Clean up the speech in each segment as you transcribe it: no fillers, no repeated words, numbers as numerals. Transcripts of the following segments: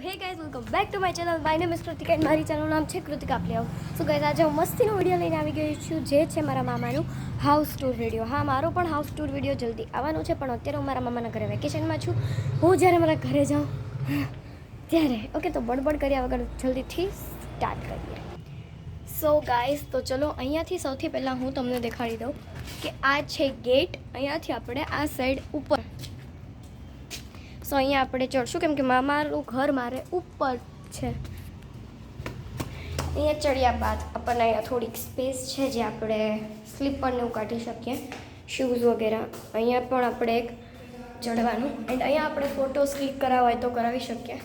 Hey guys welcome back to my channel. My name is Kritika and મારી ચેનલનું નામ છે Kritika player. So guys આજે હું મસ્તીનો વિડીયો લઈને આવી ગઈ છું, જે છે મારા મામાનું હાઉસ ટૂર વિડીયો. હા, મારો પણ હાઉસ ટૂર વિડીયો જલ્દી આવવાનો છે, પણ અત્યારે હું મારા મામાના ઘરે વેકેશનમાં છું. હું જ્યારે મારા ઘરે જાઉં ત્યારે ઓકે, તો બડબડ કર્યા વગર જલ્દીથી સ્ટાર્ટ કરીએ. સો ગાઈઝ, તો ચલો અહીંયાથી સૌથી પહેલાં હું તમને દેખાડી દઉં કે આ છે ગેટ. અહીંયાથી આપણે આ સાઈડ ઉપર સો અહીંયા આપણે ચડશું, કેમ કે મામાનું ઘર મારે ઉપર છે. અહીંયા ચડ્યા બાદ આપણને અહીંયા થોડીક સ્પેસ છે, જે આપણે સ્લીપરને એવું કાઢી શકીએ, શૂઝ વગેરે. અહીંયા પણ આપણે એક ચડવાનું, એન્ડ અહીંયા આપણે ફોટોસ ક્લિક કરાવવા હોય તો કરાવી શકીએ.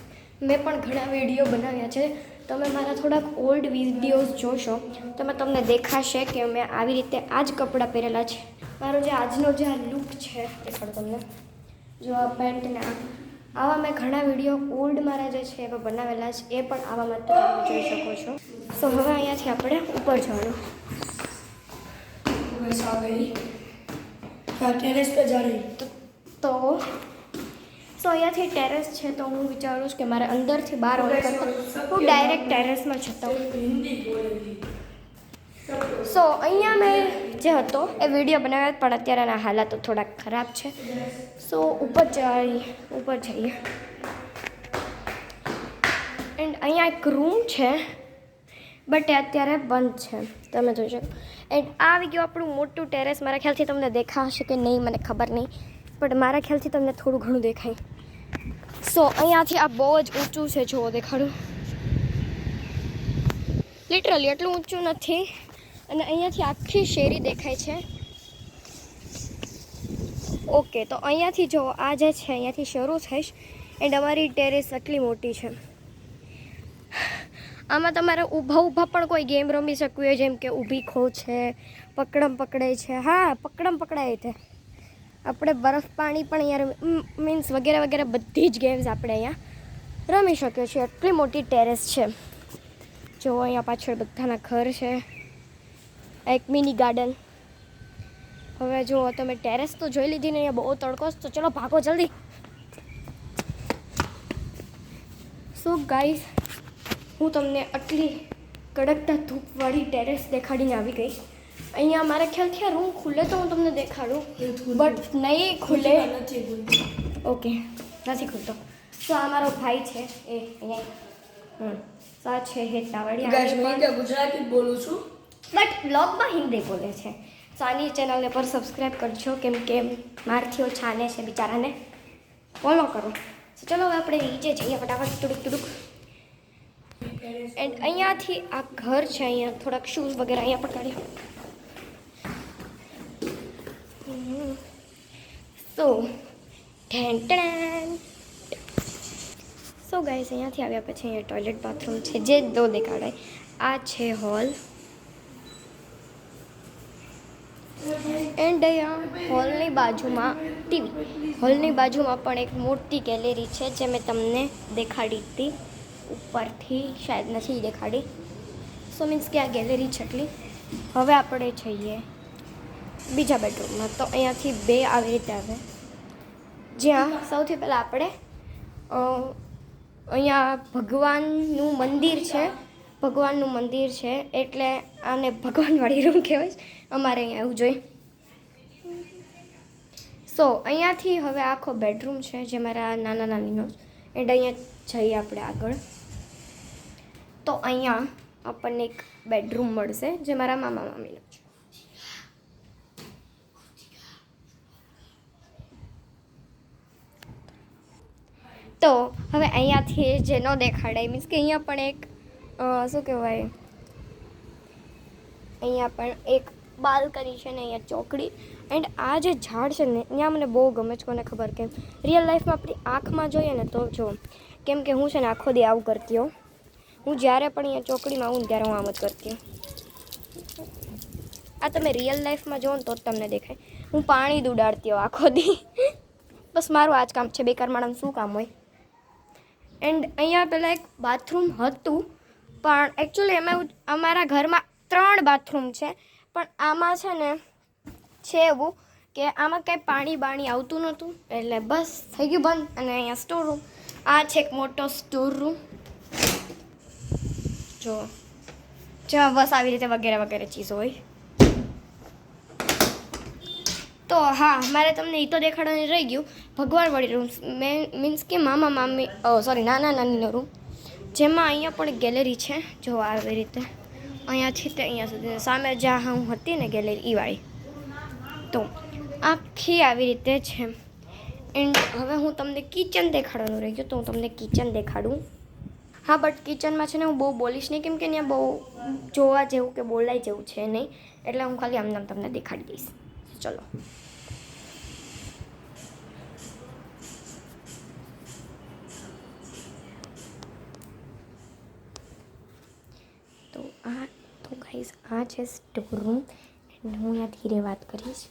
મેં પણ ઘણા વિડીયો બનાવ્યા છે. તમે મારા થોડાક ઓલ્ડ વિડીયોઝ જોશો તો તમને દેખાશે કે મેં આવી રીતે આ જ કપડાં પહેરેલા છે. મારો જે આજનો જે આ લુક છે એ પણ તમને જો આ પેન્ટને આવા મેં ઘણા વિડીયો ઓલ્ડ મારા જે છે એમાં બનાવેલા છે, એ પણ આવામાં તમે જોઈ શકો છો. સો હવે અહીંયાથી આપણે ઉપર જવાનું. टेरेस पे जा रही તો સો અહીંયાથી ટેરેસ છે, તો હું વિચારું છું કે મારે અંદરથી બહાર હોય કરતાં હું ડાયરેક્ટ ટેરેસમાં જતો. સો અહીંયા મેં જે હતો એ વિડીયો બનાવ્યા, પણ અત્યારે એના હાલાતો થોડાક ખરાબ છે. સો ઉપર જઈએ. એન્ડ અહીંયા એક રૂમ છે, બટ એ અત્યારે બંધ છે, તમે જોઈ શકો. એન્ડ આ આવી ગયું આપણું મોટું ટેરેસ. મારા ખ્યાલથી તમને દેખાશે કે નહીં મને ખબર નહીં, પણ મારા ખ્યાલથી તમને થોડું ઘણું દેખાય. સો અહીંયાથી આ બહુ જ ઊંચું છે, જુઓ દેખાડું. લિટરલી એટલું ઊંચું નથી. અને અહીંયાથી આખી શેરી દેખાય છે. ઓકે, તો અહીંયાથી જો આ જે છે અહીંયાથી શરૂ થઈશ, એન્ડ અમારી ટેરેસ આટલી મોટી છે. આમાં તમારે ઊભા પણ કોઈ ગેમ રમી શકવું હોય, જેમ કે ઊભી ખો છે, પકડમ પકડાય છે. હા, પકડમ પકડાય છે. આપણે બરફ પાણી પણ અહીંયા મીન્સ વગેરે વગેરે બધી જ ગેમ્સ આપણે અહીંયા રમી શકીએ છીએ. એટલી મોટી ટેરેસ છે. જો અહીંયા પાછળ બધાના ઘર છે, એક મિની ગાર્ડન. હવે જો તમે ટેરેસ તો જોઈ લીધી ને, અહીંયા બહુ તડકો છે, તો ચલો ભાગો જલ્દી. સો ગાઈઝ, હું તમને આટલી કડકતા ધૂપવાળી ટેરેસ દેખાડીને આવી ગઈ. અહીંયા મારા ખ્યાલથી આ રૂમ ખુલે તો હું તમને દેખાડું, બટ નહીં ખુલે. ઓકે, નથી ખુલતો. તો આ મારો ભાઈ છે, એ અહીંયા સા છે હેતાવાળી. ગુજરાતી બોલું છું, બટ બ્લોગમાં હિન્દી બોલે છે. તો આની ચેનલને પર સબસ્ક્રાઈબ કરજો, કેમ કે મારથી છાને છે બિચારાને, ફોલો કરો. તો ચલો હવે આપણે નીચે જઈએ ફટાફટ, તુડુક. એન્ડ અહીંયાથી આ ઘર છે, અહીંયા થોડાક શૂઝ વગેરે અહીંયા પણ કાઢ્યા. સો સો ગાઈસ, અહીંયાથી આવ્યા પછી અહીંયા ટોયલેટ બાથરૂમ છે, જે દો દેખાડાય. આ છે હોલ. એન્ડ અહીંયા હોલની બાજુમાં ટીવી. હોલની બાજુમાં પણ એક મોટી ગેલેરી છે, જે મેં તમને દેખાડી હતી ઉપરથી, શાયદ નથી દેખાડી. સો મીન્સ કે આ ગેલેરી છે એટલી. હવે આપણે જઈએ બીજા બેડરૂમમાં. તો અહીંયાથી બે આવી રીતે આવે, જ્યાં સૌથી પહેલાં આપણે અહીંયા ભગવાનનું મંદિર છે, એટલે આને ભગવાનવાળી રૂમ કહેવાય છે અમારે અહીંયા, એવું જોઈએ. સો અહીંયાથી હવે આખો બેડરૂમ છે, જે મારા નાના નાનીનો. એન્ડ અહીંયા જઈએ આપણે આગળ, તો અહીંયા આપણને એક બેડરૂમ મળશે, જે મારા મામા મામીનો છે. તો હવે અહીંયાથી જે ન દેખાડાય, મીન્સ કે અહીંયા પણ એક શું કહેવાય, અહીંયા પણ એક બાલ્કની છે ને, અહીંયા ચોકડી. એન્ડ આ જે ઝાડ છે ને, અહીંયા મને બહુ ગમે છે. કોને ખબર કેમ, રિયલ લાઈફમાં આપણી આંખમાં જોઈએ ને તો જો, કેમ કે હું છે ને આખો દી આવું કરતી હોઉં. હું જ્યારે પણ અહીંયા ચોકડીમાં આવું ને ત્યારે હું આમ જ કરતી હોઉં. આ તમે રિયલ લાઈફમાં જુઓ ને તો જ તમને દેખાય. હું પાણી ઉડાડતી હોઉં આખો દી. બસ મારું આ જ કામ છે, બેકાર માણસ શું કામ હોય. એન્ડ અહીંયા પહેલાં એક બાથરૂમ હતું, પણ એકચ્યુઅલી એમાં અમારા ઘરમાં 3 બાથરૂમ છે, પણ આમાં છે ને છે એવું કે આમાં કંઈ પાણી આવતું નહોતું, એટલે બસ થઈ ગયું બંધ. અને અહીંયા સ્ટોર રૂમ. આ છે એક મોટો સ્ટોર રૂમ, જો જેમાં બસ આવી રીતે વગેરે વગેરે ચીજો હોય. તો હા, મારે તમને એ તો દેખાડવાનું રહી ગયું. ભગવાનવાળી રૂમ મીન્સ કે મામા મામી સોરી નાના નાનીનો રૂમ, જેમાં અહીંયા પણ ગેલેરી છે. જો આવી રીતે અહીંયાથી તે અહીંયા સુધી સામે જ્યાં હું હતી ને ગેલેરી એ વાળી, તો આખી આવી રીતે છે. એન્ડ હવે હું તમને કિચન દેખાડવાનું રહી ગયું, તો હું તમને કિચન દેખાડું. હા, બટ કિચનમાં છે ને હું બહુ બોલીશ નહીં, કેમ કે ત્યાં બહુ જોવા જેવું કે બોલાય જેવું છે નહીં, એટલે હું ખાલી આમ તમને દેખાડી દઈશ. ચલો. તો ગાઈઝ આ છે સ્ટોર રૂમ, એન્ડ હું અહીંયા ધીરે વાત કરીશ.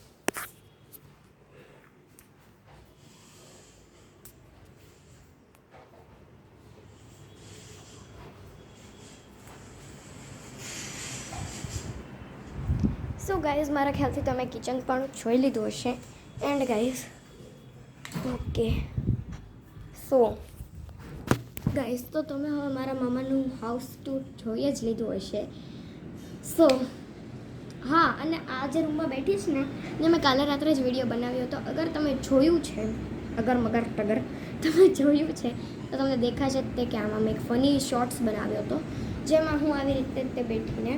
સો ગાઈઝ, મારા ખ્યાલથી તમે કિચન પણ જોઈ લીધું હશે. And guys okay, so guys તો તમે હવે મારા મામાનું હાઉસ ટૂર જોઈ જ લીધું હશે. સો હા, અને આ જે રૂમમાં બેઠી છે ને, જે મેં કાલે રાત્રે જ વિડીયો બનાવ્યો હતો. અગર તમે જોયું છે, અગર મગર ટગર તમે જોયું છે તો તમને દેખાશે તે કે આમાં મેં એક ફની શોર્ટ્સ બનાવ્યો હતો, જેમાં હું આવી રીતે તે બેઠીને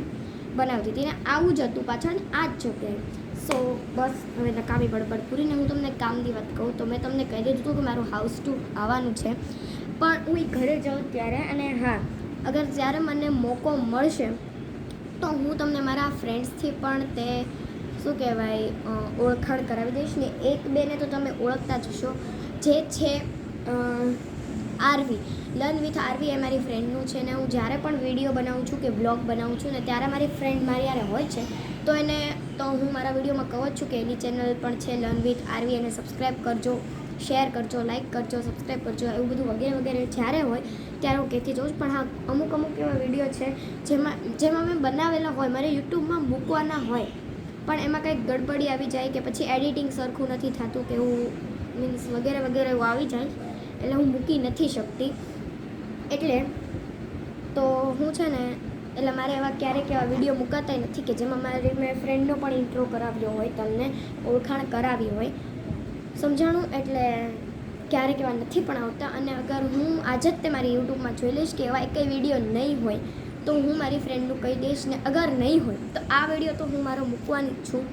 બનાવતી હતી ને આવું જ હતું પાછળ, આ જ જગ્યાએ. સો બસ હવે નકામી બળબડ પૂરીને હું તમને કામની વાત કહું તો મેં તમને કહી દીધું હતું કે મારું હાઉસ ટૂર આવવાનું છે, પણ હું ઘરે જાઉં ત્યારે. અને હા, અગર જ્યારે મને મોકો મળશે તો હું તમને મારા ફ્રેન્ડ્સથી પણ તે શું કહેવાય ઓળખાણ કરાવી દઈશ ને. એક બેને તો તમે ઓળખતા જ હશો, જે છે આરવી, લર્ન વિથ આરવી એ મારી ફ્રેન્ડનું છે. ને હું જ્યારે પણ વિડીયો બનાવું છું કે બ્લોગ બનાવું છું ને ત્યારે મારી ફ્રેન્ડ મારી યારે હોય છે, તો એને તો હું મારા વિડીયોમાં કહું જ છું કે એની ચેનલ પણ છે લર્ન વિથ આરવી, એને સબસ્ક્રાઈબ કરજો, શેર કરજો, લાઇક કરજો, સબસ્ક્રાઈબ કરજો, એવું બધું વગેરે વગેરે જ્યારે હોય ત્યારે હું કહેતી જાઉં છું. પણ હા, અમુક એવા વિડીયો છે જેમાં મેં બનાવેલા હોય, મારે યુટ્યુબમાં મૂકવાના હોય, પણ એમાં કંઈક ગડબડી આવી જાય કે પછી એડિટિંગ સરખું નથી થતું કે હું મીન્સ વગેરે વગેરે એવું આવી જાય, એટલે હું મૂકી નથી શકતી. એટલે તો હું છે ને, એટલે મારે એવા ક્યારેક એવા વિડીયો મૂકાતા નથી કે જેમાં મારી મેં ફ્રેન્ડનો પણ ઇન્ટ્રો કરાવ્યો હોય, તમને ઓળખાણ કરાવી હોય, સમજાણું. એટલે ક્યારેક એવા નથી પણ આવતા. અને અગર હું આજે જ તે મારી યુટ્યુબમાં જોઈ લઈશ કે એવા કંઈ વિડીયો નહીં હોય તો હું મારી ફ્રેન્ડનું કહી દઈશ. ને અગર નહીં હોય તો આ વિડીયો તો હું મારો મૂકવાની જ છું,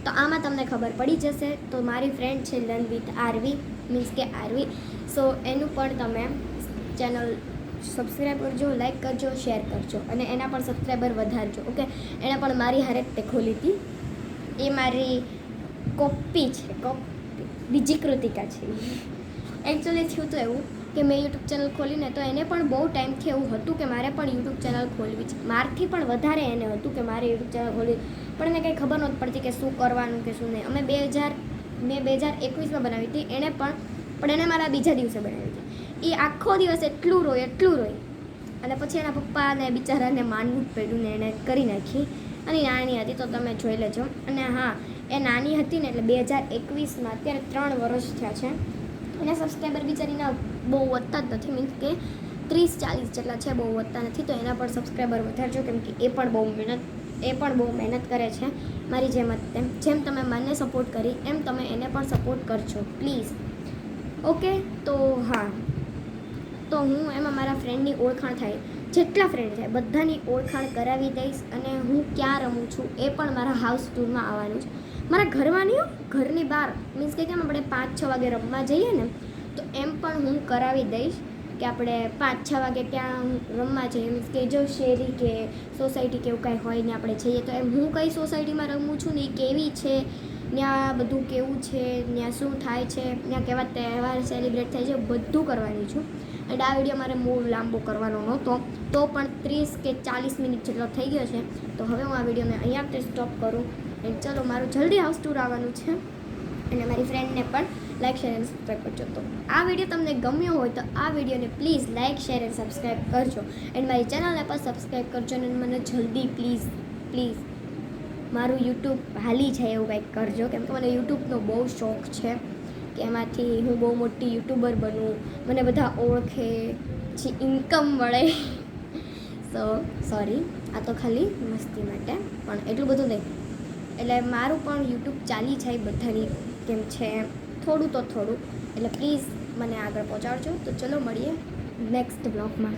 તો આમાં તમને ખબર પડી જશે. તો મારી ફ્રેન્ડ છે લર્ન વિથ આરવી, મીન્સ કે આરવી. સો એનું પણ તમે ચેનલ સબસ્ક્રાઈબ કરજો, લાઈક કરજો, શેર કરજો, અને એના પણ સબસ્ક્રાઈબર વધારજો. ઓકે, એણે પણ મારી હારે તે ખોલી હતી, એ મારી કોપી છે, બીજી કૃતિકા છે. એકચ્યુઅલી થયું તો એવું કે મેં યુટ્યુબ ચેનલ ખોલીને તો એને પણ બહુ ટાઈમથી એવું હતું કે મારે પણ યુટ્યુબ ચેનલ ખોલવી છે. મારથી પણ વધારે એને હતું કે મારે યુટ્યુબ ચેનલ ખોલવી, પણ એને કંઈ ખબર નહોતી પડતી કે શું કરવાનું કે શું નહીં. અમે 2021માં બનાવી હતી, એણે પણ એને મારા બીજા દિવસે બનાવી હતી. એ આખો દિવસ એટલું રોય, અને પછી એના પપ્પાને બિચારાને માનવું જ પડ્યું ને એને કરી નાખી. અને નાની હતી તો તમે જોઈ લેજો. અને હા, એ નાની હતી ને એટલે 2021માં, અત્યારે 3 વર્ષ થયા છે. એના સબસ્ક્રાઈબર બિચારીના બહુ વધતા જ નથી, મીન્સ કે 30-40 જેટલા છે, બહુ વધતા નથી. તો એના પણ સબસ્ક્રાઈબર વધારજો, કેમ કે એ પણ બહુ મહેનત કરે છે મારી જેમ જ. જેમ તમે મને સપોર્ટ કરી એમ તમે એને પણ સપોર્ટ કરજો પ્લીઝ. ઓકે, તો હા, તો હું એમાં મારા ફ્રેન્ડની ઓળખાણ થાય, જેટલા ફ્રેન્ડ થાય બધાની ઓળખાણ કરાવી દઈશ. અને હું ક્યાં રમું છું એ પણ મારા હાઉસ ટૂરમાં આવવાનું છે. મારા ઘરમાં નહીં, ઘરની બહાર, મીન્સ કે કેમ આપણે 5-6 વાગે રમવા જઈએ ને, તો એમ પણ હું કરાવી દઈશ કે આપણે 5-6 વાગે ત્યાં રમવા જઈએ. મીન્સ કે જો શેરી કે સોસાયટી કે એવું કાંઈ હોય ને આપણે જઈએ, તો એમ હું કઈ સોસાયટીમાં રમું છું ને એ કેવી છે, ત્યાં બધું કેવું છે, ત્યાં શું થાય છે, ત્યાં કેવા તહેવાર સેલિબ્રેટ થાય છે, બધું કરવાની છું. અને આ વિડીયો મારે બહુ લાંબો કરવાનો નહોતો, તો પણ 30 કે 40 મિનિટ જેટલો થઈ ગયો છે. તો હવે હું આ વિડીયોને અહીંયા જ સ્ટોપ કરું. એન્ડ ચલો, મારું જલ્દી હાઉસ ટૂર આવવાનું છે, અને મારી ફ્રેન્ડને પણ લાઈક, શેર અને સબસ્ક્રાઈબ કરજો. તો આ વિડીયો તમને ગમ્યો હોય તો આ વિડીયોને પ્લીઝ લાઈક, શેર અને સબસ્ક્રાઈબ કરજો. એન્ડ મારી ચેનલને પણ સબસ્ક્રાઈબ કરજો. અને મને જલ્દી પ્લીઝ મારું યુટ્યુબ હાલી જાય એવું કંઈક કરજો, કેમ કે મને યુટ્યુબનો બહુ શોખ છે. કે એમાંથી હું બહુ મોટી યુટ્યુબર બનું, મને બધા ઓળખે, પછી ઇન્કમ મળે. સો સોરી, આ તો ખાલી મસ્તી માટે, પણ એટલું બધું નહીં. એટલે મારું પણ યુટ્યુબ ચાલી જાય બધાની કેમ છે થોડું તો થોડું. એટલે પ્લીઝ મને આગળ પહોંચાડજો. તો ચલો મળીએ નેક્સ્ટ બ્લોગમાં.